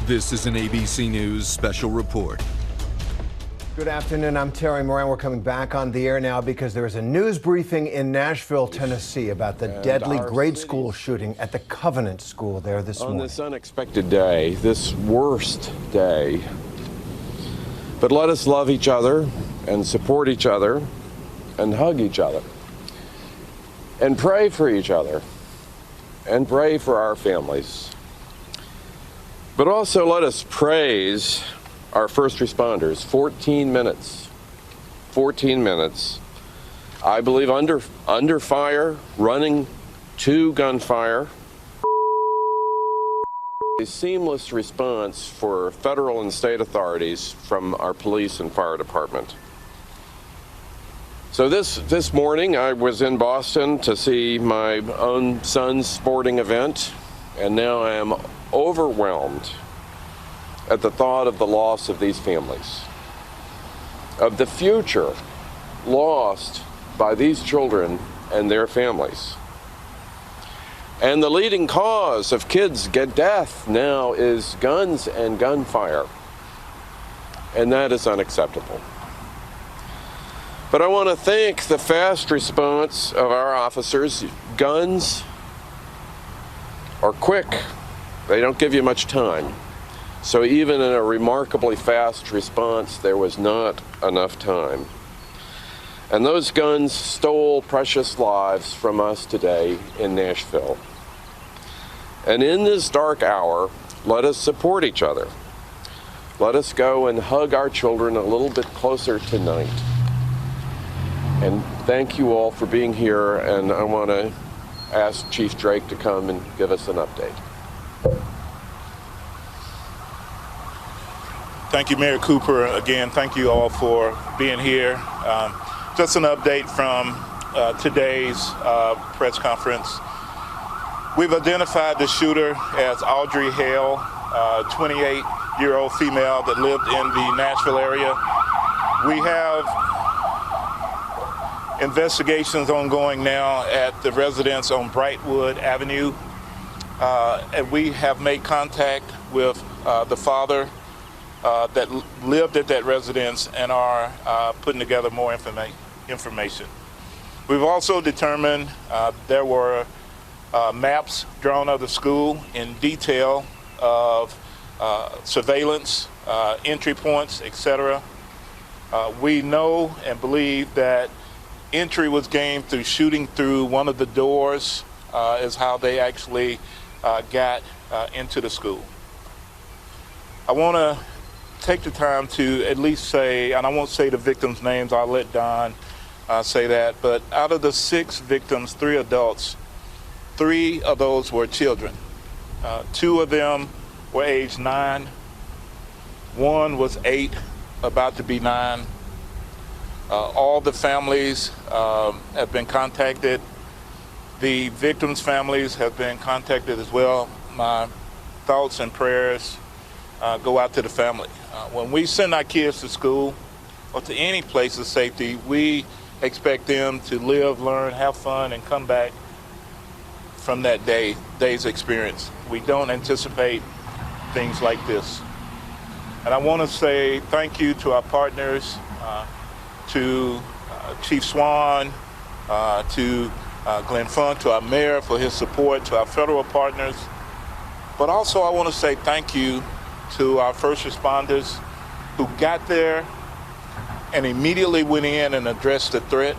This is an ABC News special report. Good afternoon, I'm Terry Moran. We're coming back on the air now because there is a news briefing in Nashville, Tennessee about the deadly grade school shooting at the Covenant School there this morning. On this unexpected day, this worst day. But let us love each other and support each other and hug each other and pray for each other and pray for our families. But also let us praise our first responders. 14 minutes, I believe under fire, running to gunfire. A seamless response for federal and state authorities from our police and fire department. So this morning I was in Boston to see my own son's sporting event, and now I am overwhelmed at the thought of the loss of these families, of the future lost by these children and their families. And the leading cause of kids' death now is guns and gunfire, and that is unacceptable. But I want to thank the fast response of our officers. Guns are quick. They don't give you much time. So even in a remarkably fast response, there was not enough time. And those guns stole precious lives from us today in Nashville. And in this dark hour, let us support each other. Let us go and hug our children a little bit closer tonight. And thank you all for being here, and I want to ask Chief Drake to come and give us an update. Thank you, Mayor Cooper. Again, thank you all for being here. Just an update from today's press conference. We've identified the shooter as Audrey Hale, a 28-year-old female that lived in the Nashville area. We have investigations ongoing now at the residence on Brightwood Avenue. And we have made contact with the father that lived at that residence and are putting together more information. We've also determined there were maps drawn of the school in detail of surveillance, entry points, etc. We know and believe that entry was gained through shooting through one of the doors is how they actually got into the school. I want to take the time to at least say, and I won't say the victims' names, I'll let Don say that, but out of the 6 victims, 3 adults, 3 of those were children. 2 of them were age 9. 1 was 8, about to be 9. All the families have been contacted. The victims' families have been contacted as well. My thoughts and prayers go out to the family. When we send our kids to school or to any place of safety, we expect them to live, learn, have fun, and come back from that day's experience. We don't anticipate things like this. And I want to say thank you to our partners, to Chief Swan, to Glenn Funk, to our mayor for his support, to our federal partners. But also I want to say thank you to our first responders who got there and immediately went in and addressed the threat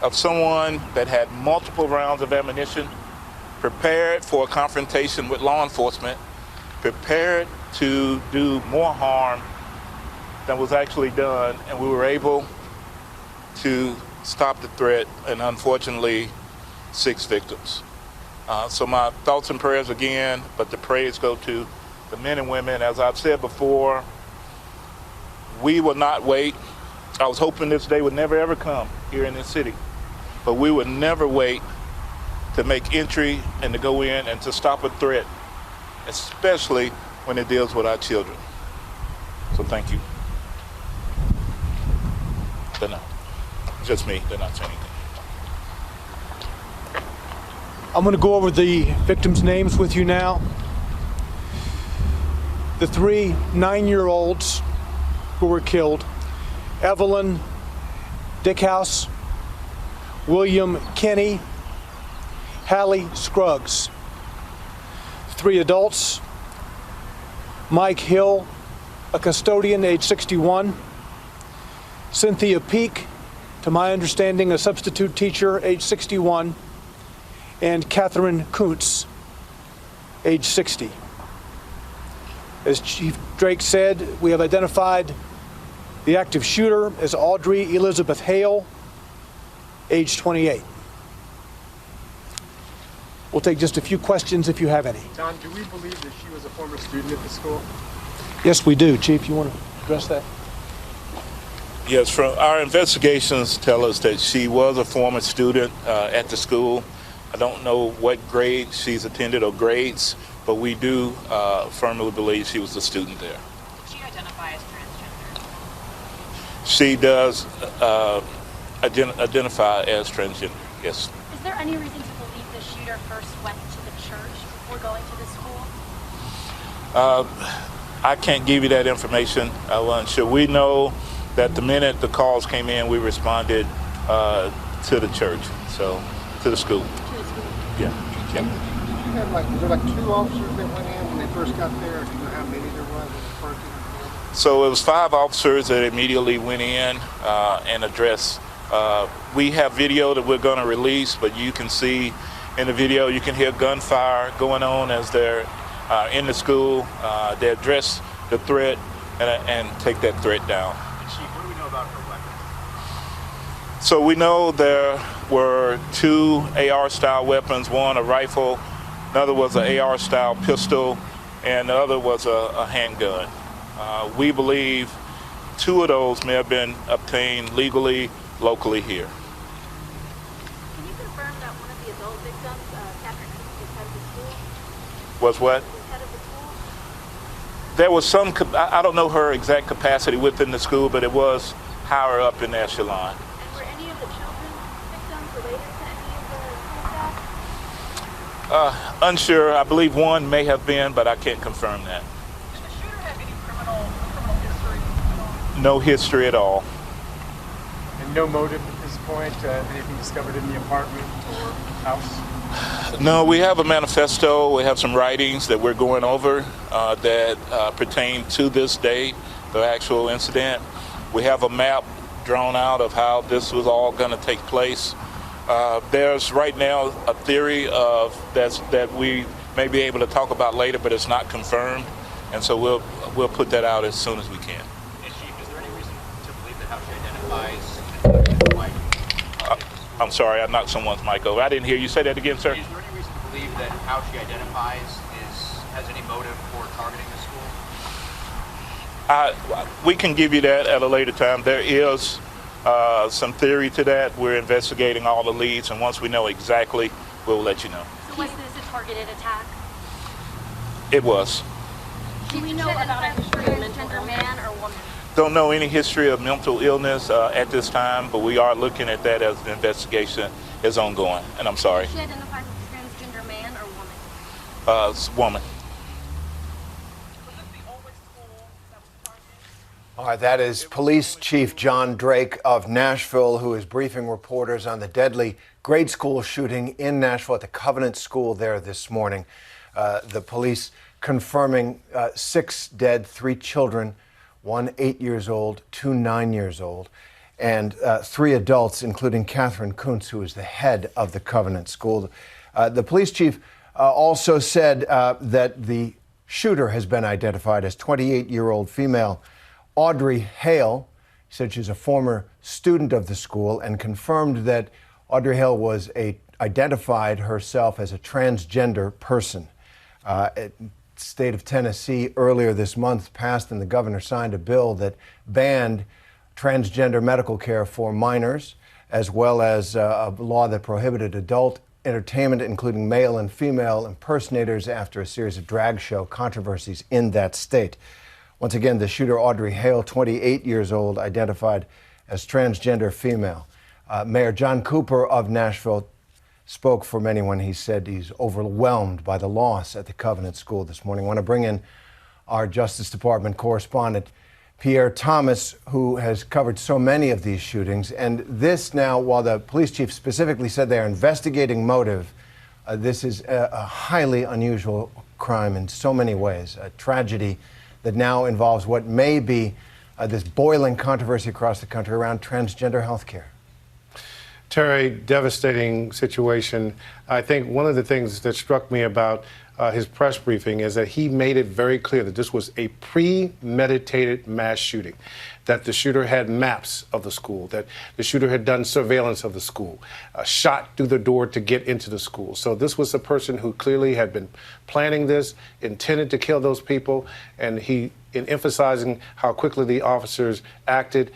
of someone that had multiple rounds of ammunition, prepared for a confrontation with law enforcement, prepared to do more harm than was actually done, and we were able to stop the threat, and unfortunately 6 victims. So my thoughts and prayers again, but the praise go to the men and women. As I've said before, we will not wait. I was hoping this day would never ever come here in this city, but we would never wait to make entry and to go in and to stop a threat, especially when it deals with our children. So thank you. They're not. Just me, they're not saying anything. I'm going to go over the victims' names with you now. the 3 9-year-olds who were killed: Evelyn Dickhouse, William Kinney, Hallie Scruggs. 3 adults: Mike Hill, a custodian, age 61; Cynthia Peak, to my understanding, a substitute teacher, age 61; and Catherine Kuntz, age 60. As Chief Drake said, we have identified the active shooter as Audrey Elizabeth Hale, age 28. We'll take just a few questions if you have any. Don, do we believe that she was a former student at the school? Yes, we do. Chief, you want to address that? Yes, from our investigations tell us that she was a former student at the school. I don't know what grade she's attended or grades, but we do firmly believe she was a student there. Does she identify as transgender? She does identify as transgender, yes. Is there any reason to believe the shooter first went to the church before going to the school? I can't give you that information. I wasn't sure. We know that the minute the calls came in, we responded to the church, so to the school. To the school. Yeah. You had was there 2 officers that went in when they first got there? Do you know how many there was in the parking lot? So it was 5 officers that immediately went in and addressed. We have video that we're going to release, but you can see in the video, you can hear gunfire going on as they're in the school. They address the threat and take that threat down. Chief, what do we know about her weapon? So we know there were 2 AR-style weapons, one a rifle, another was an AR-style pistol, and the other was a handgun. We believe 2 of those may have been obtained legally, locally here. Can you confirm that one of the adult victims, Catherine Kuntz, was head of the school? Was what? Was head of the school? There was some, I don't know her exact capacity within the school, but it was higher up in the echelon. And were any of the children victims related to any of the school staff? Unsure. I believe one may have been, but I can't confirm that. Did the shooter have any criminal history at all? No history at all. And no motive at this point? Anything discovered in the apartment or house? No, we have a manifesto. We have some writings that we're going over that pertain to this date, the actual incident. We have a map drawn out of how this was all going to take place. There's right now a theory of that we may be able to talk about later, but it's not confirmed, and so we'll put that out as soon as we can. Is there any reason to believe that how she identifies as white? I'm sorry, I knocked someone's mic over. I didn't hear you say that again, sir. Is there any reason to believe that how she identifies has any motive for targeting the school? We can give you that at a later time. There is some theory to that. We're investigating all the leads, and once we know exactly, we'll let you know. So was this a targeted attack? It was. Do we know about a history of transgender man or woman? Don't know any history of mental illness at this time, but we are looking at that as the investigation is ongoing. And I'm sorry. She identified as a transgender man or woman? Woman. All right, that is Police Chief John Drake of Nashville, who is briefing reporters on the deadly grade school shooting in Nashville at the Covenant School there this morning. The police confirming 6 dead, 3 children, 1 8 years old, 2 9 years old, and 3 adults, including Catherine Kuntz, who is the head of the Covenant School. The police chief also said that the shooter has been identified as 28-year-old female Audrey Hale. He said she's a former student of the school and confirmed that Audrey Hale was identified herself as a transgender person. State of Tennessee earlier this month passed and the governor signed a bill that banned transgender medical care for minors, as well as a law that prohibited adult entertainment, including male and female impersonators, after a series of drag show controversies in that state. Once again, the shooter, Audrey Hale, 28 years old, identified as transgender female. Mayor John Cooper of Nashville spoke for many when he said he's overwhelmed by the loss at the Covenant School this morning. I want to bring in our Justice Department correspondent, Pierre Thomas, who has covered so many of these shootings. And this now, while the police chief specifically said they are investigating motive, this is a highly unusual crime in so many ways, a tragedy that now involves what may be this boiling controversy across the country around transgender health care. Terry, devastating situation. I think one of the things that struck me about his press briefing is that he made it very clear that this was a premeditated mass shooting, that the shooter had maps of the school, that the shooter had done surveillance of the school, shot through the door to get into the school. So this was a person who clearly had been planning this, intended to kill those people, and he, in emphasizing how quickly the officers acted,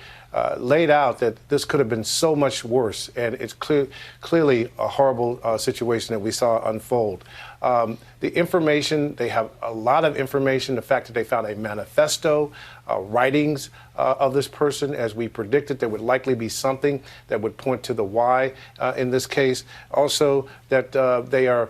laid out that this could have been so much worse, and it's clearly a horrible situation that we saw unfold. The information, they have a lot of information, the fact that they found a manifesto, writings of this person. As we predicted, there would likely be something that would point to the why in this case. Also, that they are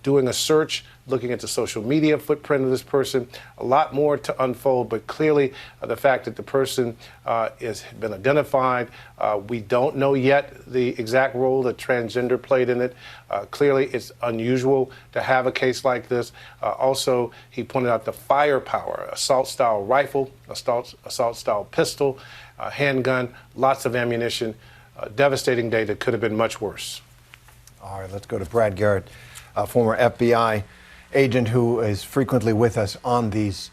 doing a search, looking at the social media footprint of this person. A lot more to unfold, but clearly the fact that the person has been identified. We don't know yet the exact role that transgender played in it. Clearly, it's unusual to have a case like this. Also, he pointed out the firepower, assault-style rifle, assault-style pistol, handgun, lots of ammunition. A devastating day that could have been much worse. All right, let's go to Brad Garrett, former FBI agent who is frequently with us on these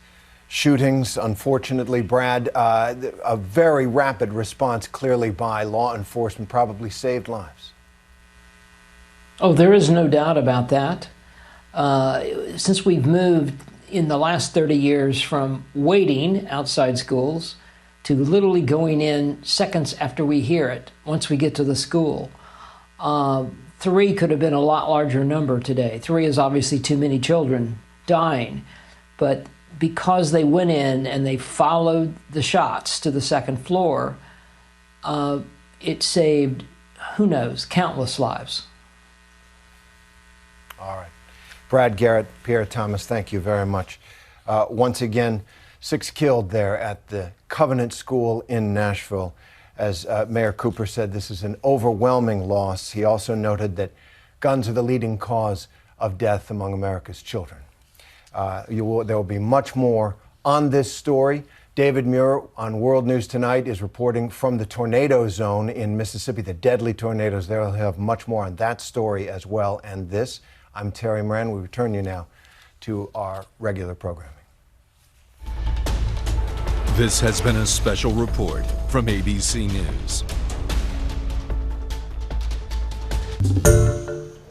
shootings. Unfortunately, Brad, a very rapid response clearly by law enforcement probably saved lives. Oh, there is no doubt about that. Since we've moved in the last 30 years from waiting outside schools to literally going in seconds after we hear it, once we get to the school, 3 could have been a lot larger number today. 3 is obviously too many children dying, but because they went in and they followed the shots to the second floor, it saved, who knows, countless lives. All right. Brad Garrett, Pierre Thomas, thank you very much. Once again, 6 killed there at the Covenant School in Nashville. As Mayor Cooper said, this is an overwhelming loss. He also noted that guns are the leading cause of death among America's children. There will be much more on this story. David Muir on World News Tonight is reporting from the tornado zone in Mississippi, the deadly tornadoes there. He'll have much more on that story as well. And this, I'm Terry Moran. We return you now to our regular programming. This has been a special report from ABC News.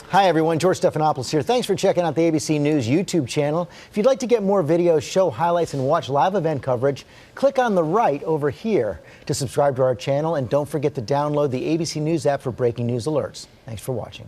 Hi everyone, George Stephanopoulos here. Thanks for checking out the ABC News YouTube channel. If you'd like to get more videos, show highlights, and watch live event coverage, click on the right over here to subscribe to our channel, and don't forget to download the ABC News app for breaking news alerts. Thanks for watching.